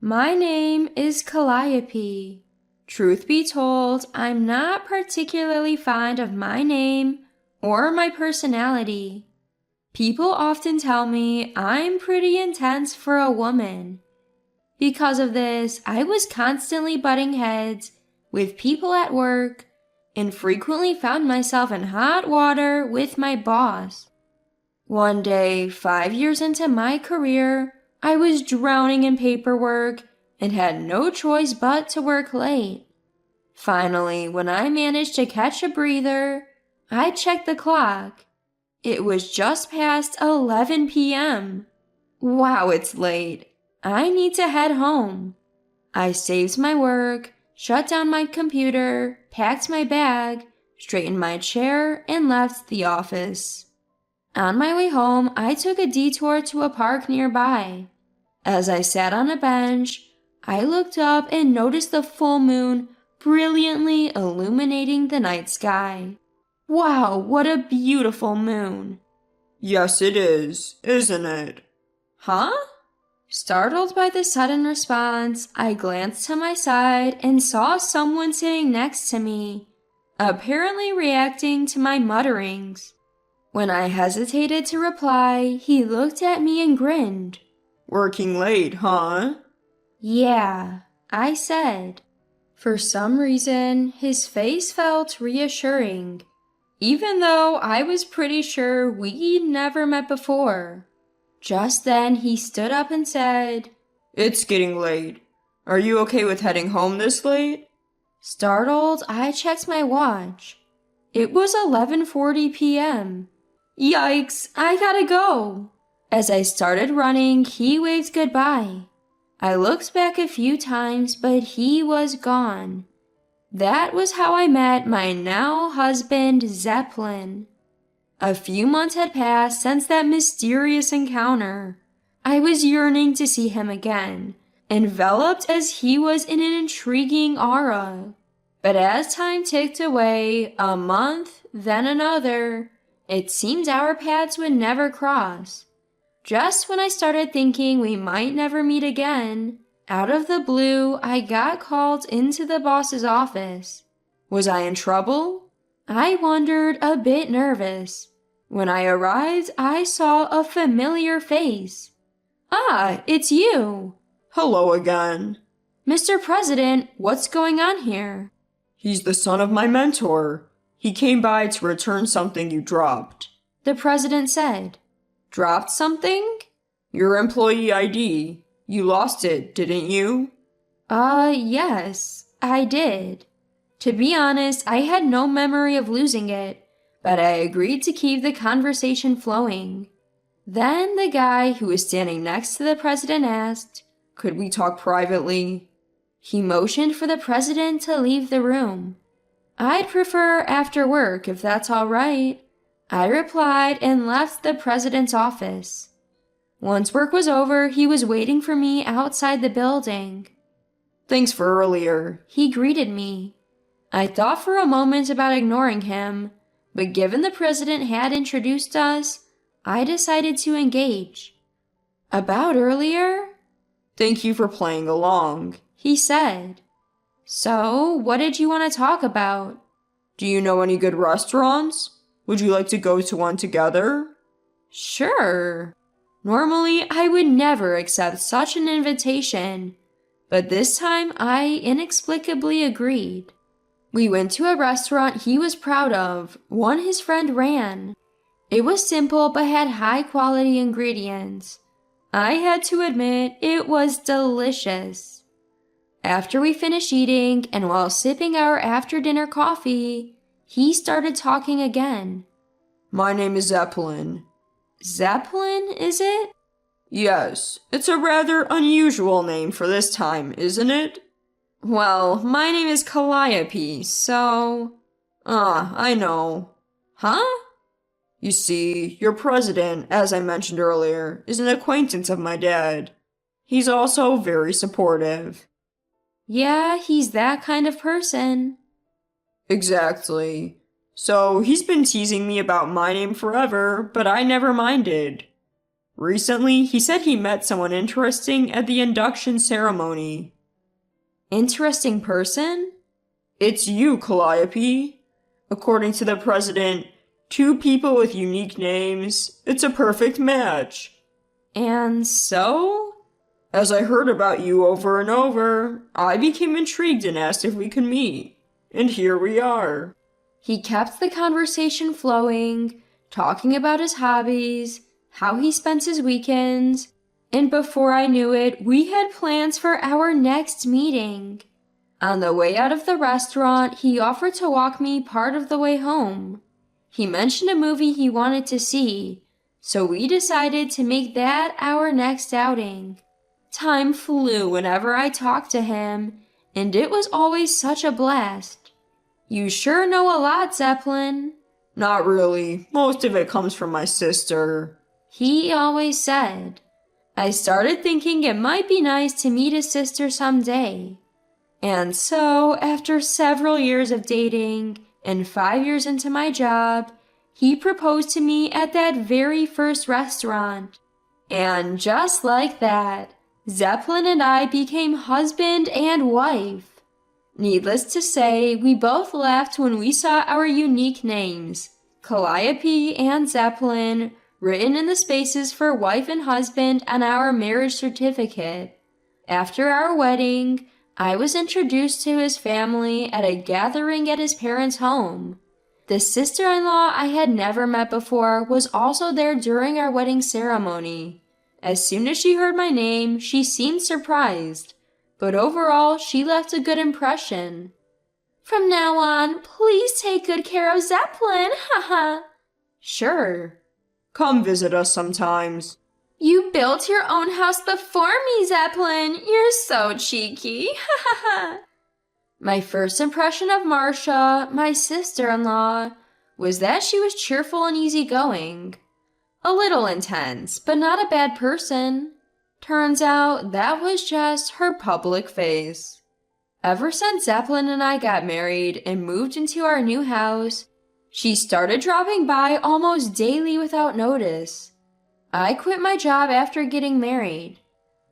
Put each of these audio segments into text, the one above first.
My name is Calliope. Truth be told, I'm not particularly fond of my name or my personality. People often tell me I'm pretty intense for a woman. Because of this, I was constantly butting heads with people at work and frequently found myself in hot water with my boss. One day, 5 years into my career, I was drowning in paperwork and had no choice but to work late. Finally, when I managed to catch a breather, I checked the clock. It was just past 11 p.m. Wow, it's late. I need to head home. I saved my work, shut down my computer, packed my bag, straightened my chair, and left the office. On my way home, I took a detour to a park nearby. As I sat on a bench, I looked up and noticed the full moon brilliantly illuminating the night sky. Wow, what a beautiful moon! Yes, it is, isn't it? Huh? Startled by the sudden response, I glanced to my side and saw someone sitting next to me, apparently reacting to my mutterings. When I hesitated to reply, he looked at me and grinned. Working late, huh? Yeah, I said. For some reason, his face felt reassuring, even though I was pretty sure we'd never met before. Just then, he stood up and said, It's getting late. Are you okay with heading home this late? Startled, I checked my watch. It was 11:40 p.m. Yikes, I gotta go. As I started running, he waved goodbye. I looked back a few times, but he was gone. That was how I met my now husband, Zeppelin. A few months had passed since that mysterious encounter. I was yearning to see him again, enveloped as he was in an intriguing aura. But as time ticked away, a month, then another, it seemed our paths would never cross. Just when I started thinking we might never meet again, out of the blue, I got called into the boss's office. Was I in trouble? I wondered, a bit nervous. When I arrived, I saw a familiar face. Ah, it's you. Hello again. Mr. President, what's going on here? He's the son of my mentor. He came by to return something you dropped. The president said. Dropped something? Your employee ID. You lost it, didn't you? Yes, I did. To be honest, I had no memory of losing it, but I agreed to keep the conversation flowing. Then the guy who was standing next to the president asked, Could we talk privately? He motioned for the president to leave the room. I'd prefer after work if that's all right. I replied and left the president's office. Once work was over, he was waiting for me outside the building. Thanks for earlier. He greeted me. I thought for a moment about ignoring him, but given the president had introduced us, I decided to engage. About earlier? Thank you for playing along, he said. So, what did you want to talk about? Do you know any good restaurants? Would you like to go to one together? Sure. Normally, I would never accept such an invitation, but this time I inexplicably agreed. We went to a restaurant he was proud of, one his friend ran. It was simple but had high-quality ingredients. I had to admit it was delicious. After we finished eating, and while sipping our after-dinner coffee, he started talking again. My name is Zeppelin. Zeppelin, is it? Yes, it's a rather unusual name for this time, isn't it? Well, my name is Calliope, so... I know. Huh? You see, your president, as I mentioned earlier, is an acquaintance of my dad. He's also very supportive. Yeah, he's that kind of person. Exactly. So he's been teasing me about my name forever, but I never minded. Recently, he said he met someone interesting at the induction ceremony. Interesting person? It's you, Calliope. According to the president, two people with unique names. It's a perfect match. And so? As I heard about you over and over, I became intrigued and asked if we could meet. And here we are. He kept the conversation flowing, talking about his hobbies, how he spends his weekends, and before I knew it, we had plans for our next meeting. On the way out of the restaurant, he offered to walk me part of the way home. He mentioned a movie he wanted to see, so we decided to make that our next outing. Time flew whenever I talked to him, and it was always such a blast. You sure know a lot, Zeppelin. Not really. Most of it comes from my sister. He always said. I started thinking it might be nice to meet his sister someday. And so, after several years of dating and 5 years into my job, he proposed to me at that very first restaurant. And just like that, Zeppelin and I became husband and wife. Needless to say, we both laughed when we saw our unique names, Calliope and Zeppelin, written in the spaces for wife and husband on our marriage certificate. After our wedding, I was introduced to his family at a gathering at his parents' home. The sister-in-law I had never met before was also there during our wedding ceremony. As soon as she heard my name, she seemed surprised, but overall, she left a good impression. From now on, please take good care of Zeppelin, haha. Sure. Come visit us sometimes. You built your own house before me, Zeppelin. You're so cheeky, haha. My first impression of Marcia, my sister-in-law, was that she was cheerful and easygoing. A little intense, but not a bad person. Turns out that was just her public face. Ever since Zeppelin and I got married and moved into our new house, she started dropping by almost daily without notice. I quit my job after getting married.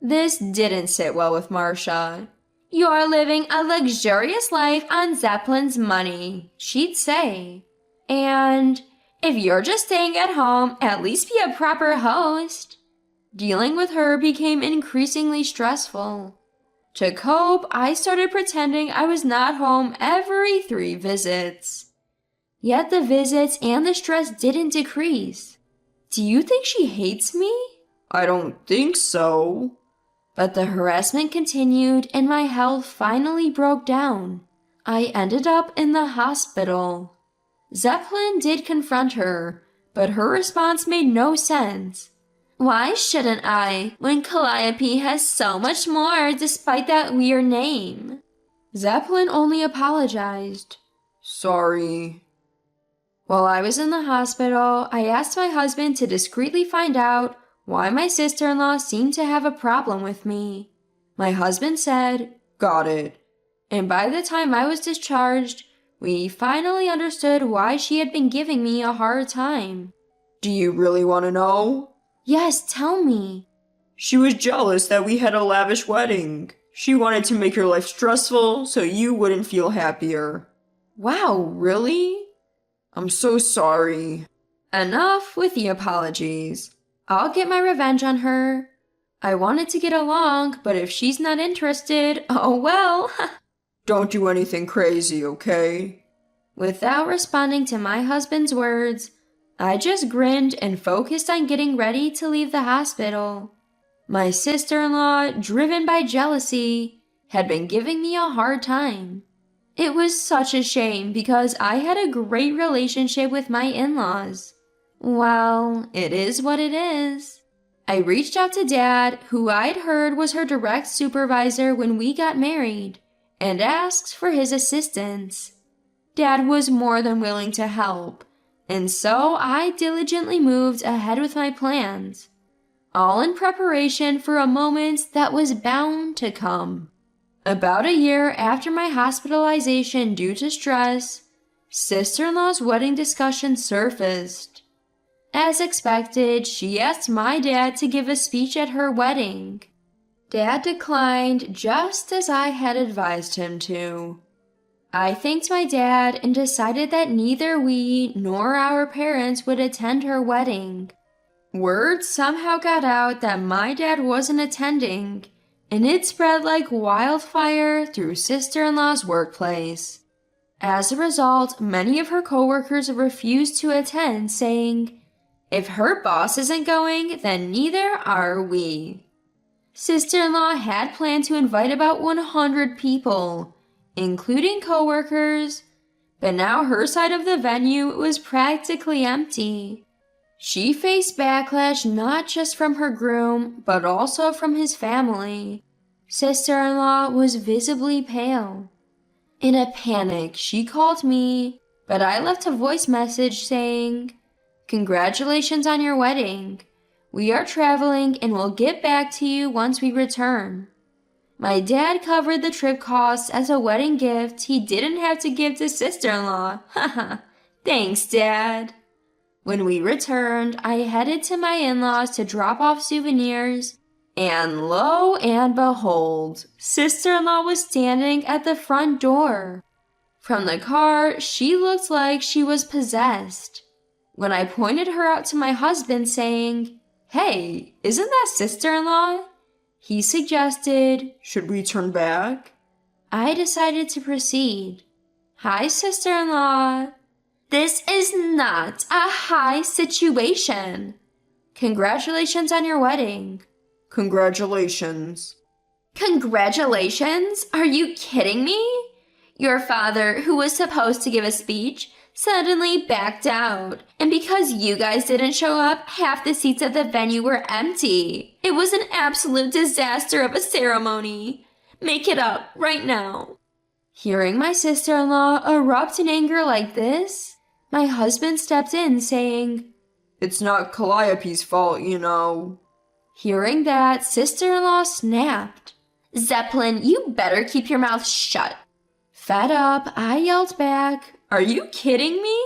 This didn't sit well with Marcia. You're living a luxurious life on Zeppelin's money, she'd say. And if you're just staying at home, at least be a proper host. Dealing with her became increasingly stressful. To cope, I started pretending I was not home every 3 visits. Yet the visits and the stress didn't decrease. Do you think she hates me? I don't think so. But the harassment continued and my health finally broke down. I ended up in the hospital. Zeppelin did confront her, but her response made no sense. Why shouldn't I, when Calliope has so much more despite that weird name? Zeppelin only apologized. Sorry. While I was in the hospital, I asked my husband to discreetly find out why my sister-in-law seemed to have a problem with me. My husband said, Got it. And by the time I was discharged, we finally understood why she had been giving me a hard time. Do you really want to know? Yes, tell me. She was jealous that we had a lavish wedding. She wanted to make your life stressful so you wouldn't feel happier. Wow, really? I'm so sorry. Enough with the apologies. I'll get my revenge on her. I wanted to get along, but if she's not interested, oh well. Don't do anything crazy, okay? Without responding to my husband's words, I just grinned and focused on getting ready to leave the hospital. My sister-in-law, driven by jealousy, had been giving me a hard time. It was such a shame because I had a great relationship with my in-laws. Well, it is what it is. I reached out to Dad, who I'd heard was her direct supervisor when we got married, and asked for his assistance. Dad was more than willing to help, and so I diligently moved ahead with my plans, all in preparation for a moment that was bound to come. About a year after my hospitalization due to stress, sister-in-law's wedding discussion surfaced. As expected, she asked my dad to give a speech at her wedding. Dad declined just as I had advised him to. I thanked my dad and decided that neither we nor our parents would attend her wedding. Word somehow got out that my dad wasn't attending, and it spread like wildfire through sister-in-law's workplace. As a result, many of her coworkers refused to attend, saying, "If her boss isn't going, then neither are we." Sister-in-law had planned to invite about 100 people, including coworkers, but now her side of the venue was practically empty. She faced backlash not just from her groom, but also from his family. Sister-in-law was visibly pale. In a panic, she called me, but I left a voice message saying, "Congratulations on your wedding. We are traveling and will get back to you once we return." My dad covered the trip costs as a wedding gift he didn't have to give to sister-in-law. Haha, thanks, Dad. When we returned, I headed to my in-laws to drop off souvenirs, and lo and behold, sister-in-law was standing at the front door. From the car, she looked like she was possessed. When I pointed her out to my husband saying, "Hey, isn't that sister-in-law?" he suggested, "Should we turn back?" I decided to proceed. "Hi, sister-in-law. This is not a high situation. Congratulations on your wedding." "Congratulations." "Congratulations? Are you kidding me? Your father, who was supposed to give a speech, suddenly backed out. And because you guys didn't show up, half the seats at the venue were empty. It was an absolute disaster of a ceremony. Make it up right now." Hearing my sister-in-law erupt in anger like this, my husband stepped in saying, "It's not Calliope's fault, you know." Hearing that, sister-in-law snapped. "Zeppelin, you better keep your mouth shut." Fed up, I yelled back, "Are you kidding me?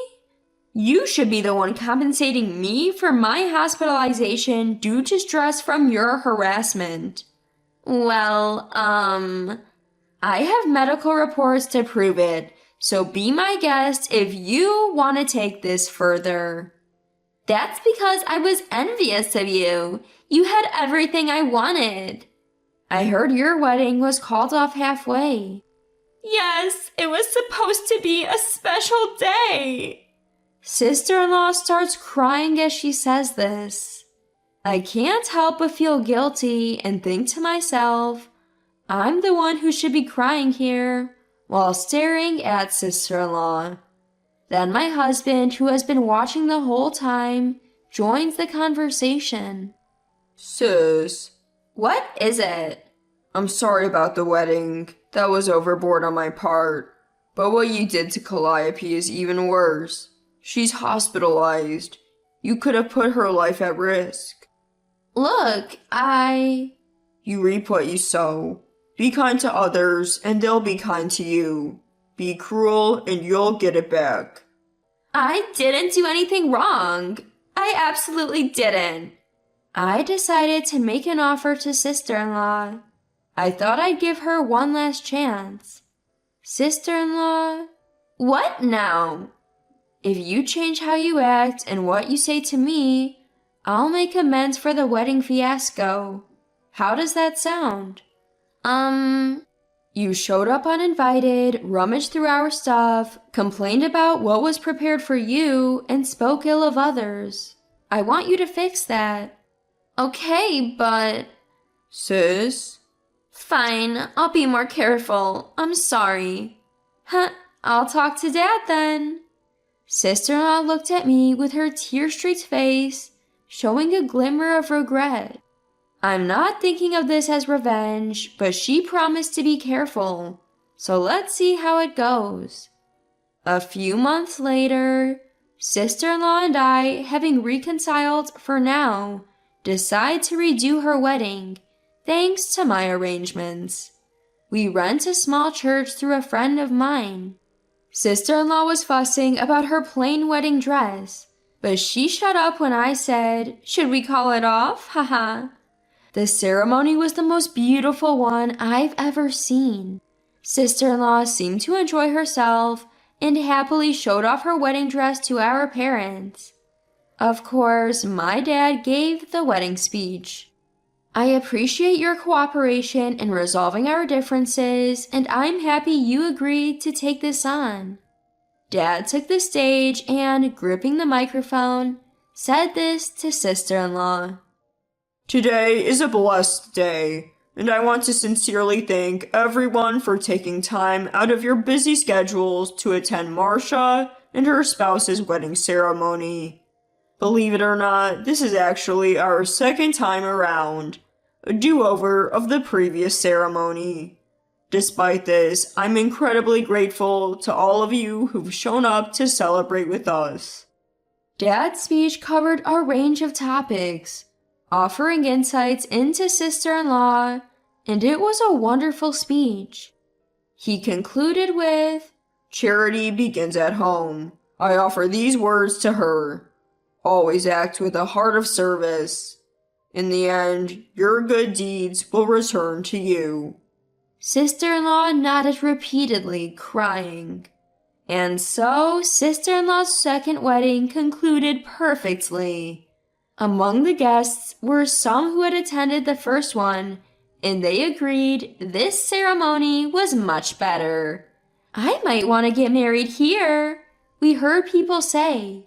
You should be the one compensating me for my hospitalization due to stress from your harassment." "Well, I have medical reports to prove it, so be my guest if you want to take this further." "That's because I was envious of you. You had everything I wanted." "I heard your wedding was called off halfway." "Yes, it was supposed to be a special day." Sister-in-law starts crying as she says this. I can't help but feel guilty and think to myself, I'm the one who should be crying here, while staring at sister-in-law. Then my husband, who has been watching the whole time, joins the conversation. "Sis, "What is it?" I'm sorry about the wedding. That was overboard on my part. But what you did to Calliope is even worse. She's hospitalized. You could have put her life at risk." "Look, You reap what you sow. Be kind to others, and they'll be kind to you. Be cruel, and you'll get it back." I didn't do anything wrong. I absolutely didn't." I decided to make an offer to sister-in-law. I thought I'd give her one last chance. "Sister-in-law, what now?" "If you change how you act and what you say to me, I'll make amends for the wedding fiasco. How does that sound?" You showed up uninvited, rummaged through our stuff, complained about what was prepared for you, and spoke ill of others. I want you to fix that." "Okay, but..." "Sis?" "Fine, I'll be more careful. I'm sorry." I'll talk to Dad then." Sister-in-law looked at me with her tear-streaked face, showing a glimmer of regret. I'm not thinking of this as revenge, but she promised to be careful, so let's see how it goes. A few months later, sister-in-law and I, having reconciled for now, decide to redo her wedding, thanks to my arrangements. We rent a small church through a friend of mine. Sister-in-law was fussing about her plain wedding dress, But she shut up when I said, "Should we call it off? Haha." The ceremony was the most beautiful one I've ever seen. Sister-in-law seemed to enjoy herself and happily showed off her wedding dress to our parents. Of course, my dad gave the wedding speech. "I appreciate your cooperation in resolving our differences, and I'm happy you agreed to take this on." Dad took the stage and, gripping the microphone, said this to sister-in-law. Today is a blessed day, and I want to sincerely thank everyone for taking time out of your busy schedules to attend Marcia and her spouse's wedding ceremony. Believe it or not, this is actually our second time around, a do-over of the previous ceremony. Despite this, I'm incredibly grateful to all of you who've shown up to celebrate with us. Dad's speech covered a range of topics, offering insights into sister-in-law, and it was a wonderful speech. He concluded with, "Charity begins at home. I offer these words to her. Always act with a heart of service. In the end, your good deeds will return to you." Sister-in-law nodded repeatedly, crying. And so, sister-in-law's second wedding concluded perfectly. Among the guests were some who had attended the first one, and they agreed this ceremony was much better. "I might want to get married here," we heard people say.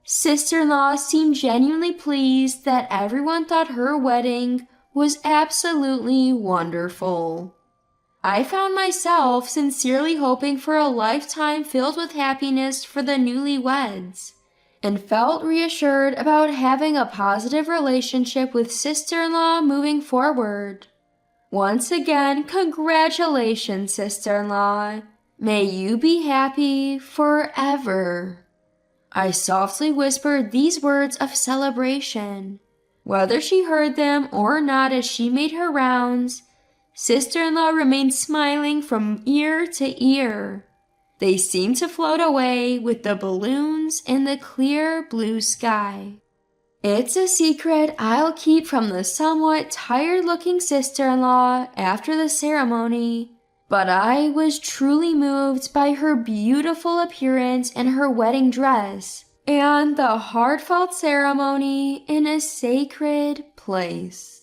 Sister-in-law seemed genuinely pleased that everyone thought her wedding was absolutely wonderful. I found myself sincerely hoping for a lifetime filled with happiness for the newlyweds, and felt reassured about having a positive relationship with sister-in-law moving forward. Once again, congratulations, sister-in-law. May you be happy forever. I softly whispered these words of celebration. Whether she heard them or not as she made her rounds, sister-in-law remained smiling from ear to ear. They seemed to float away with the balloons in the clear blue sky. It's a secret I'll keep from the somewhat tired-looking sister-in-law after the ceremony, but I was truly moved by her beautiful appearance in her wedding dress and the heartfelt ceremony in a sacred place.